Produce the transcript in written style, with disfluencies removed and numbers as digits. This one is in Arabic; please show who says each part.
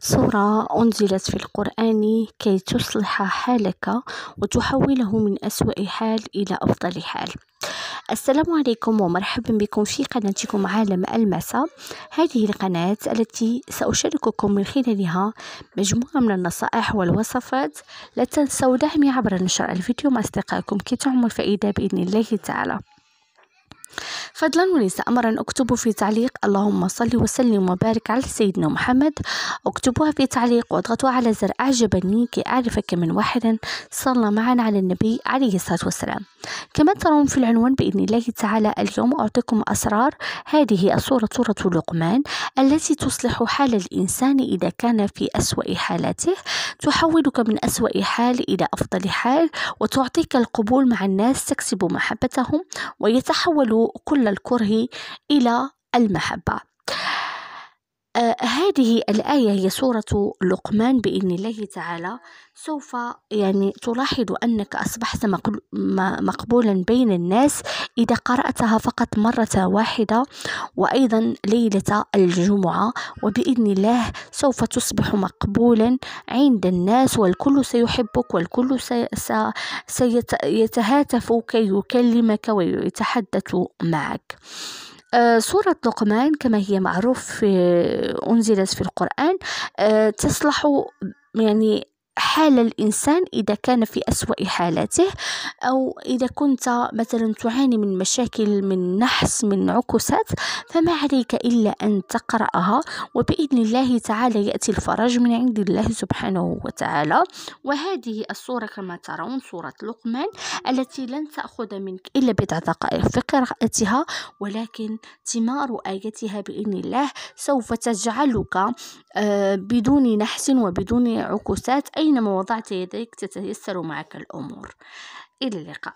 Speaker 1: سورة أنزلت في القرآن كي تصلح حالك وتحوله من أسوأ حال إلى أفضل حال. السلام عليكم ومرحبا بكم في قناتكم عالم المساء. هذه القناة التي سأشارككم من خلالها مجموعة من النصائح والوصفات. لا تنسوا دعمي عبر نشر الفيديو مع أصدقائكم كي تعم الفائدة بإذن الله تعالى. فضلا وليس أمرا اكتبوا في تعليق اللهم صل وسلم وبارك على سيدنا محمد. اكتبوها في تعليق واضغطوا على زر أعجبني كي أعرف كم من واحد صلى معنا على النبي عليه الصلاة والسلام. كما ترون في العنوان بإذن الله تعالى اليوم أعطيكم أسرار هذه السورة، سورة لقمان، التي تصلح حال الإنسان إذا كان في أسوأ حالاته، تحولك من أسوأ حال إلى أفضل حال، وتعطيك القبول مع الناس، تكسب محبتهم ويتحول كل الكره إلى المحبة. هذه الآية هي سورة لقمان بإذن الله تعالى. سوف تلاحظ أنك أصبحت مقبولا بين الناس إذا قرأتها فقط مرة واحدة، وأيضا ليلة الجمعة، وبإذن الله سوف تصبح مقبولا عند الناس، والكل سيحبك والكل سيتهاتف كي يكلمك ويتحدث معك. سورة لقمان كما هي معروف أنزلت في القرآن، تصلح حال الإنسان إذا كان في أسوأ حالاته، أو إذا كنت مثلا تعاني من مشاكل، من نحس، من عكسات، فما عليك إلا أن تقرأها وبإذن الله تعالى يأتي الفرج من عند الله سبحانه وتعالى. وهذه السورة كما ترون سورة لقمان التي لن تأخذ منك إلا بضع دقائق في قراءتها، ولكن ثمار آياتها بإذن الله سوف تجعلك بدون نحس وبدون عكسات، أينما وضعت يديك تتيسر معك الأمور. إلى اللقاء.